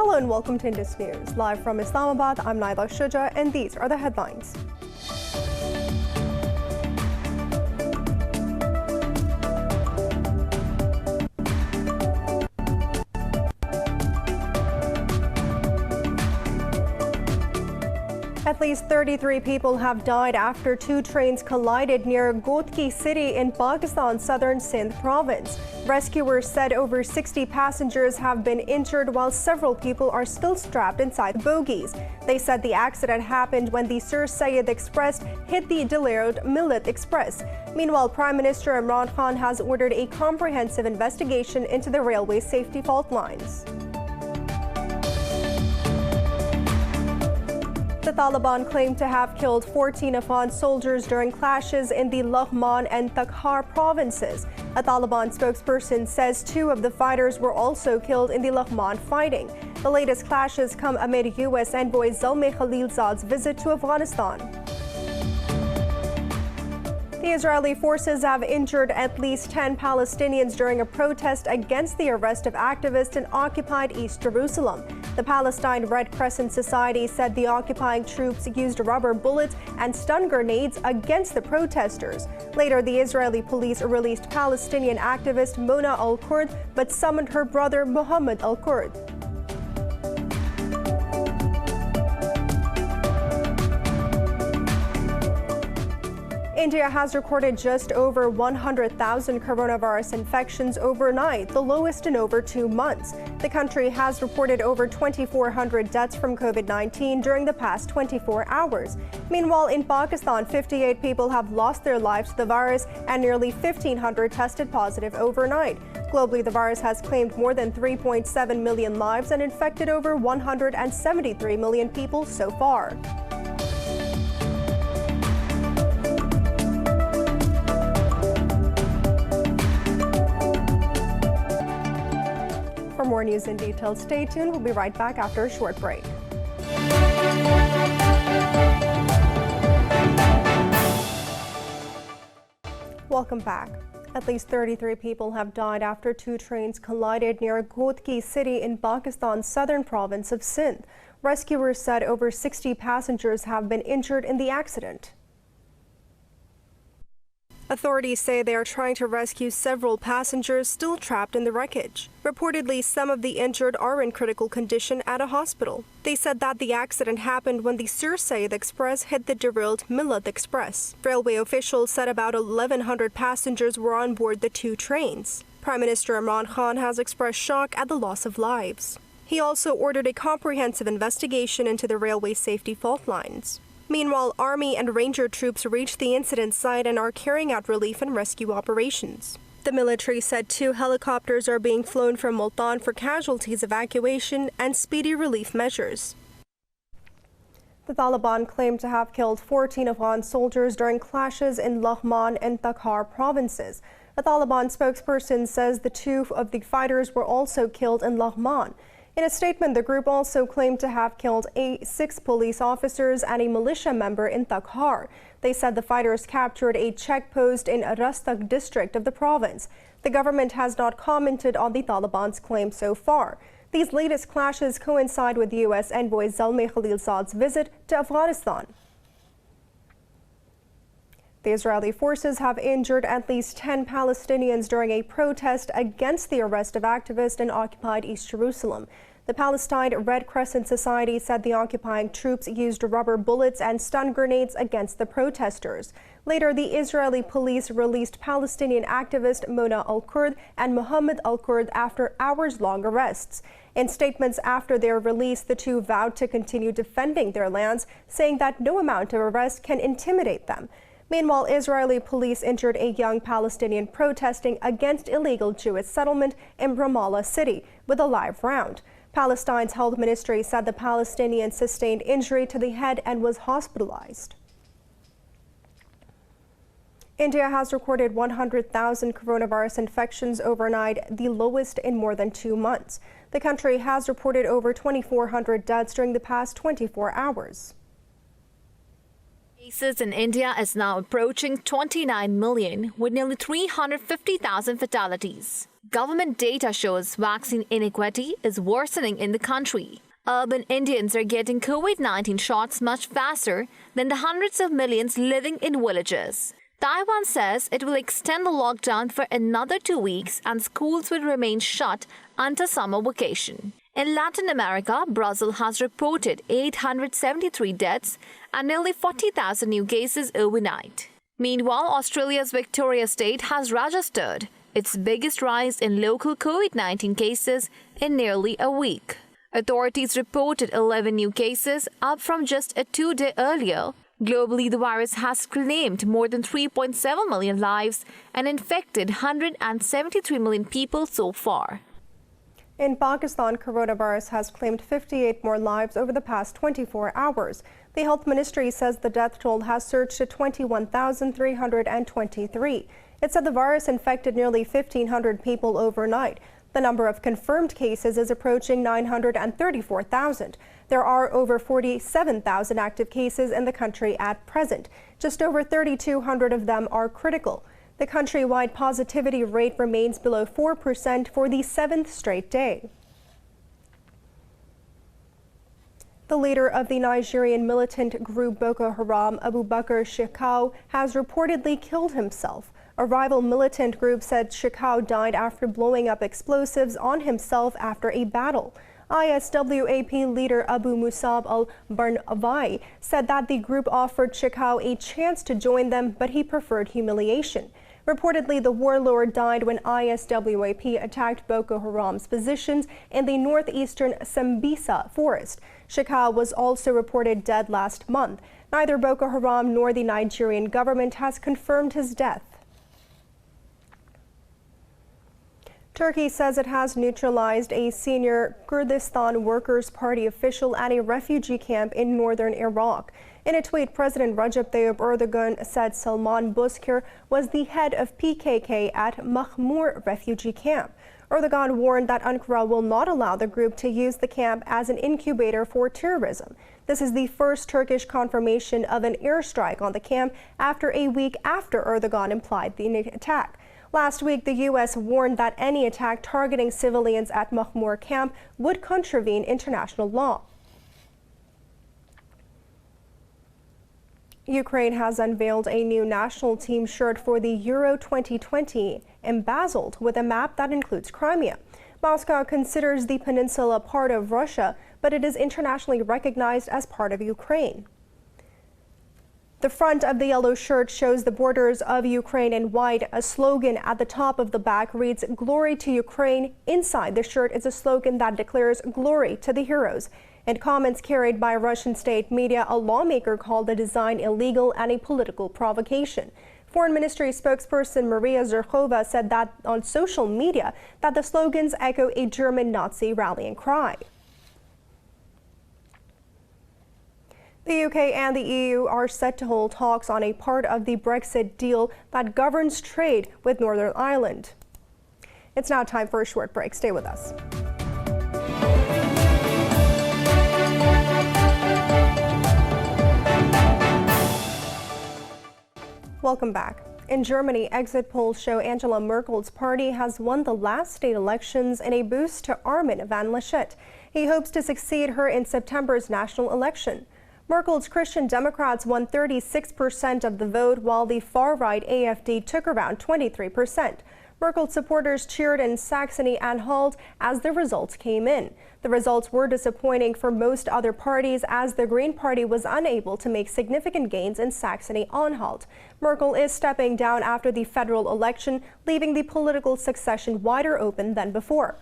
Hello and welcome to Indus News. Live from Islamabad, I'm Naila Shuja and these are the headlines. At least 33 people have died after two trains collided near GUATEMALA city in Pakistan's southern Sindh province. Rescuers said over 60 passengers have been injured while several people are still strapped inside the bogies. They said the accident happened when the Sir Syed Express hit the derailed Millet Express. Meanwhile, Prime Minister Imran Khan has ordered a comprehensive investigation into the railway safety fault lines. The Taliban claim to have killed 14 Afghan soldiers during clashes in the Laghman and Takhar provinces. A Taliban spokesperson says two of the fighters were also killed in the Laghman fighting. The latest clashes come amid U.S. envoy Zalmay Khalilzad's visit to Afghanistan. The Israeli forces have injured at least 10 Palestinians during a protest against the arrest of activists in occupied East Jerusalem. The Palestine Red Crescent Society said the occupying troops used rubber bullets and stun grenades against the protesters. Later, the Israeli police released Palestinian activist Mona al-Kurd but summoned her brother Muhammad al-Kurd. India has recorded just over 100,000 coronavirus infections overnight, the lowest in over 2 months. The country has reported over 2,400 deaths from COVID-19 during the past 24 hours. Meanwhile, in Pakistan, 58 people have lost their lives to the virus and nearly 1,500 tested positive overnight. Globally, the virus has claimed more than 3.7 million lives and infected over 173 million people so far. For more news in detail, stay tuned. We'll be right back after a short break. Welcome back. At least 33 people have died after two trains collided near GUATEMALA city in Pakistan's southern province of Sindh. Rescuers said over 60 passengers have been injured in the accident. Authorities say they are trying to rescue several passengers still trapped in the wreckage. Reportedly, some of the injured are in critical condition at a hospital. They said that the accident happened when the Sir Syed Express hit the derailed Millet Express. Railway officials said about 1,100 passengers were on board the two trains. Prime Minister Imran Khan has expressed shock at the loss of lives. He also ordered a comprehensive investigation into the railway safety fault lines. Meanwhile, Army and Ranger troops reached the incident site and are carrying out relief and rescue operations. The military said 2 helicopters are being flown from Multan for casualties evacuation and speedy relief measures. The Taliban claimed to have killed 14 Afghan soldiers during clashes in Laghman and Takhar provinces. A Taliban spokesperson says the 2 of the fighters were also killed in Laghman. In a statement, the group also claimed to have killed 6 police officers and a militia member in Takhar. They said the fighters captured a checkpost in Rastak district of the province. The government has not commented on the Taliban's claim so far. These latest clashes coincide with U.S. envoy Zalmay Khalilzad's visit to Afghanistan. The Israeli forces have injured at least 10 Palestinians during a protest against the arrest of activists in occupied East Jerusalem. The Palestine Red Crescent Society said the occupying troops used rubber bullets and stun grenades against the protesters. Later, the Israeli police released Palestinian activist Mona al-Kurd and Muhammad al-Kurd after hours-long arrests. In statements after their release, the two vowed to continue defending their lands, saying that no amount of arrest can intimidate them. Meanwhile, Israeli police injured a young Palestinian protesting against illegal Jewish settlement in Ramallah city with a live round. Palestine's health ministry said the Palestinian sustained injury to the head and was hospitalized. India has recorded 100,000 coronavirus infections overnight, the lowest in more than 2 months. The country has reported over 2,400 deaths during the past 24 hours. Cases in India is now approaching 29 million, with nearly 350,000 fatalities. Government data shows vaccine inequity is worsening in the country. Urban Indians are getting COVID-19 shots much faster than the hundreds of millions living in villages. Taiwan says it will extend the lockdown for another 2 weeks and schools will remain shut until summer vacation. In Latin America, Brazil has reported 873 deaths and nearly 40,000 new cases overnight. Meanwhile, Australia's Victoria State has registered its biggest rise in local COVID-19 cases in nearly a week. Authorities reported 11 new cases, up from just a 2-day earlier. Globally, the virus has claimed more than 3.7 million lives and infected 173 million people so far. In Pakistan, coronavirus has claimed 58 more lives over the past 24 hours. The health ministry says the death toll has surged to 21,323. It said the virus infected nearly 1,500 people overnight. The number of confirmed cases is approaching 934,000. There are over 47,000 active cases in the country at present. Just over 3,200 of them are critical. The countrywide positivity rate remains below 4% for the 7th straight day. The leader of the Nigerian militant group Boko Haram, Abubakar Shekau, has reportedly killed himself. A rival militant group said Shekau died after blowing up explosives on himself after a battle. ISWAP leader Abu Musab al-Barnavai said that the group offered Shekau a chance to join them, but he preferred humiliation. Reportedly, the warlord died when ISWAP attacked Boko Haram's positions in the northeastern Sambisa forest. Shekau was also reported dead last month. Neither Boko Haram nor the Nigerian government has confirmed his death. Turkey says it has neutralized a senior Kurdistan Workers' Party official at a refugee camp in northern Iraq. In a tweet, President Recep Tayyip Erdogan said Salman Bozkır was the head of PKK at Mahmur refugee camp. Erdogan warned that Ankara will not allow the group to use the camp as an incubator for terrorism. This is the first Turkish confirmation of an airstrike on the camp after a week after Erdogan implied the attack. Last week, the U.S. warned that any attack targeting civilians at Mahmur camp would contravene international law. Ukraine has unveiled a new national team shirt for the Euro 2020, embezzled with a map that includes Crimea. Moscow considers the peninsula part of Russia, but it is internationally recognized as part of Ukraine. The front of the yellow shirt shows the borders of Ukraine in white. A slogan at the top of the back reads, "Glory to Ukraine." Inside the shirt is a slogan that declares glory to the heroes. In comments carried by Russian state media, a lawmaker called the design illegal and a political provocation. Foreign Ministry spokesperson Maria Zakharova said that on social media that the slogans echo a German Nazi rallying cry. The UK and the EU are set to hold talks on a part of the Brexit deal that governs trade with Northern Ireland. It's now time for a short break. Stay with us. Welcome back. In Germany, exit polls show Angela Merkel's party has won the last state elections in a boost to Armin van Laschet. He hopes to succeed her in September's national election. Merkel's Christian Democrats won 36% of the vote, while the far-right AfD took around 23%. Merkel's supporters cheered in Saxony-Anhalt as the results came in. The results were disappointing for most other parties, as the Green Party was unable to make significant gains in Saxony-Anhalt. Merkel is stepping down after the federal election, leaving the political succession wider open than before.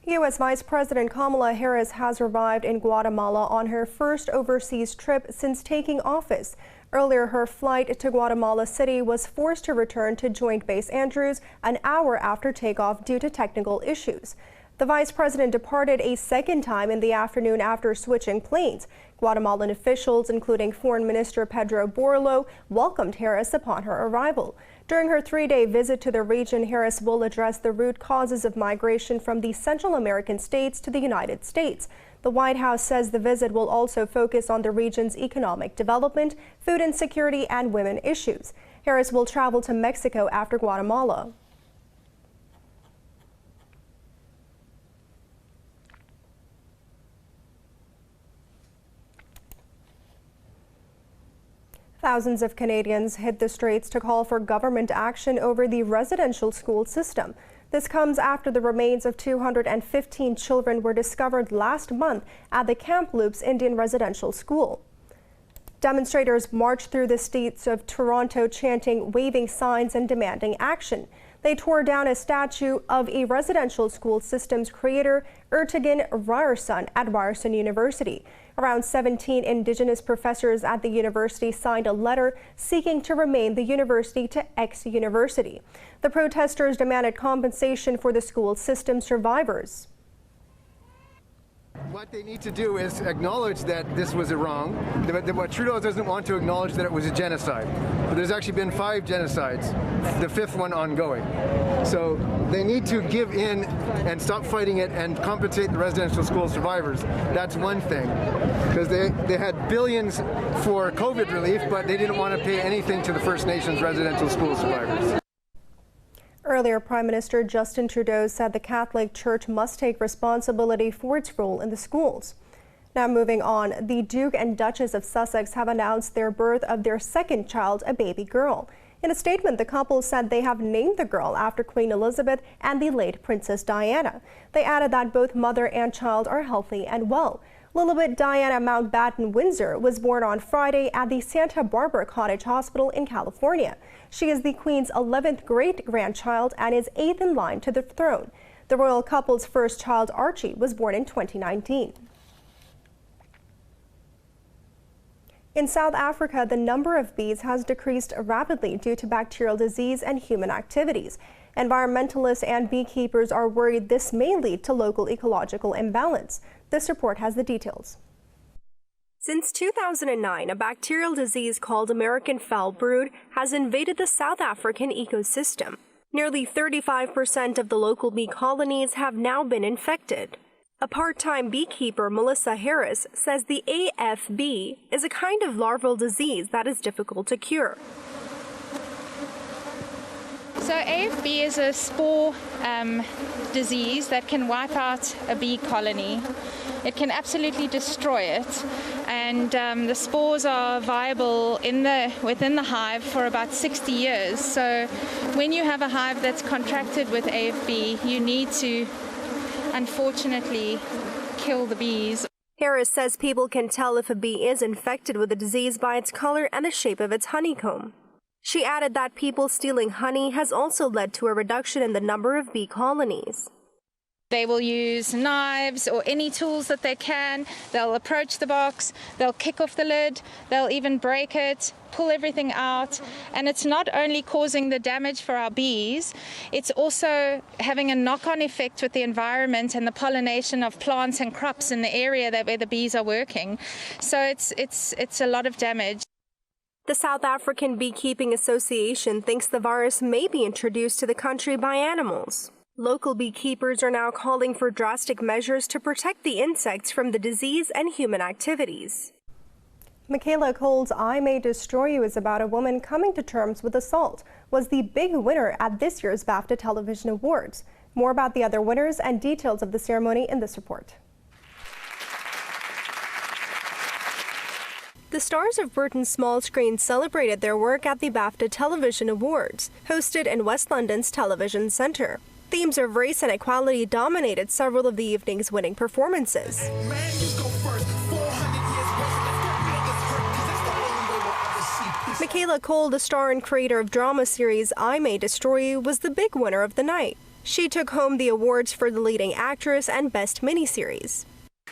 U.S. Vice President Kamala Harris has arrived in Guatemala on her first overseas trip since taking office. Earlier, her flight to Guatemala City was forced to return to Joint Base Andrews an hour after takeoff due to technical issues. The vice president departed a second time in the afternoon after switching planes. Guatemalan officials, including Foreign Minister Pedro Borlo, welcomed Harris upon her arrival. During her 3-day visit to the region, Harris will address the root causes of migration from the Central American states to the United States. The White House says the visit will also focus on the region's economic development, food insecurity, and women issues. Harris will travel to Mexico after Guatemala. Thousands of Canadians hit the streets to call for government action over the residential school system. This comes after the remains of 215 children were discovered last month at the Kamloops Indian Residential School. Demonstrators marched through the streets of Toronto chanting, waving signs and demanding action. They tore down a statue of a residential school system's creator, Ertegun Ryerson, at Ryerson University. Around 17 Indigenous professors at the university signed a letter seeking to rename the university to X University. The protesters demanded compensation for the school system survivors. What they need to do is acknowledge that this was wrong. What Trudeau doesn't want to acknowledge that it was a genocide. But there's actually been 5 genocides, the 5th one ongoing. So they need to give in and stop fighting it and compensate the residential school survivors. That's one thing. Because they had billions for COVID relief, but they didn't want to pay anything to the First Nations residential school survivors. Earlier, Prime Minister Justin Trudeau said the Catholic Church must take responsibility for its role in the schools. Now moving on, the Duke and Duchess of Sussex have announced their birth of their second child, a baby girl. In a statement, the couple said they have named the girl after Queen Elizabeth and the late Princess Diana. They added that both mother and child are healthy and well. Lilibet Diana Mountbatten Windsor was born on Friday at the Santa Barbara Cottage Hospital in California. She is the Queen's 11th great-grandchild and is 8th in line to the throne. The royal couple's first child, Archie, was born in 2019. In South Africa, the number of bees has decreased rapidly due to bacterial disease and human activities. Environmentalists and beekeepers are worried this may lead to local ecological imbalance. This report has the details. Since 2009, a bacterial disease called American foul brood has invaded the South African ecosystem. Nearly 35% of the local bee colonies have now been infected. A part-time beekeeper, Melissa Harris, says the AFB is a kind of larval disease that is difficult to cure. So AFB is a spore disease that can wipe out a bee colony. It can absolutely destroy it, and the spores are viable within the hive for about 60 years. So when you have a hive that's contracted with AFB, you need to, unfortunately, kill the bees. Harris says people can tell if a bee is infected with the disease by its color and the shape of its honeycomb. She added that people stealing honey has also led to a reduction in the number of bee colonies. They will use knives or any tools that they can. They'll approach the box, they'll kick off the lid, they'll even break it, pull everything out. And it's not only causing the damage for our bees, it's also having a knock-on effect with the environment and the pollination of plants and crops in the area where the bees are working. So it's a lot of damage. The South African Beekeeping Association thinks the virus may be introduced to the country by animals. Local beekeepers are now calling for drastic measures to protect the insects from the disease and human activities. Michaela Cole's I May Destroy You is about a woman coming to terms with assault, was the big winner at this year's BAFTA Television Awards. More about the other winners and details of the ceremony in this report. The stars of Britain's small screen celebrated their work at the BAFTA Television Awards, hosted in West London's Television Centre. Themes of race and equality dominated several of the evening's winning performances. Michaela Cole, the star and creator of drama series I May Destroy You, was the big winner of the night. She took home the awards for the leading actress and best miniseries.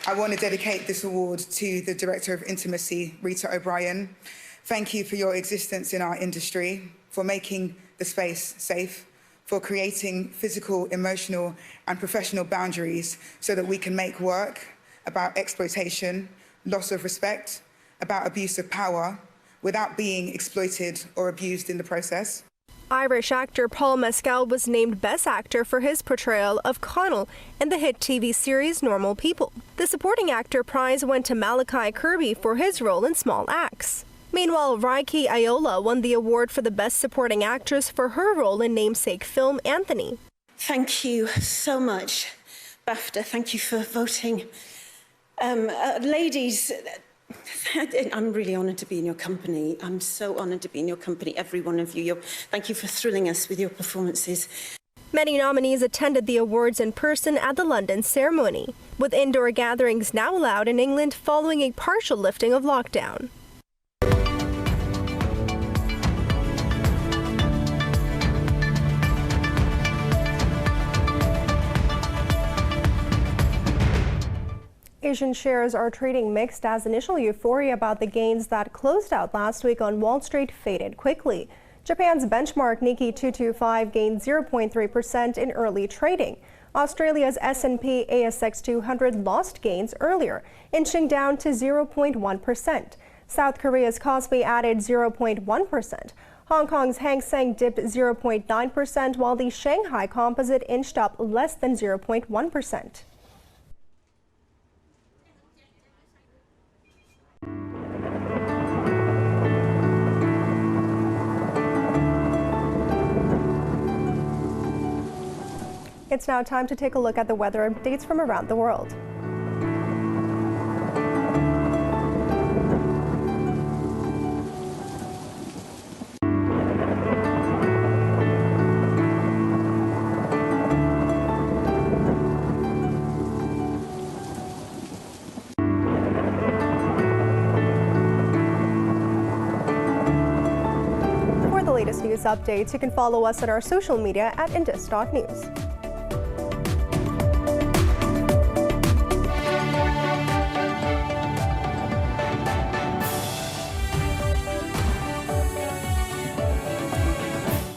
I want to dedicate this award to the Director of Intimacy, Rita O'Brien. Thank you for your existence in our industry, for making the space safe, for creating physical, emotional and professional boundaries so that we can make work about exploitation, loss of respect, about abuse of power, without being exploited or abused in the process. Irish actor Paul Mescal was named Best Actor for his portrayal of Connell in the hit TV series Normal People. The Supporting Actor prize went to Malachi Kirby for his role in Small Axe. Meanwhile, Raiki Ayola won the award for the Best Supporting Actress for her role in namesake film Anthony. Thank you so much, BAFTA. Thank you for voting. Ladies, I'm really honoured to be in your company. I'm so honoured to be in your company, every one of you. Thank you for thrilling us with your performances. Many nominees attended the awards in person at the London ceremony, with indoor gatherings now allowed in England following a partial lifting of lockdown. Asian shares are trading mixed as initial euphoria about the gains that closed out last week on Wall Street faded quickly. Japan's benchmark Nikkei 225 gained 0.3% in early trading. Australia's S&P ASX 200 lost gains earlier, inching down to 0.1%. South Korea's Kospi added 0.1%. Hong Kong's Hang Seng dipped 0.9%, while the Shanghai Composite inched up less than 0.1%. It's now time to take a look at the weather updates from around the world. For the latest news updates, you can follow us on our social media at Indus.News.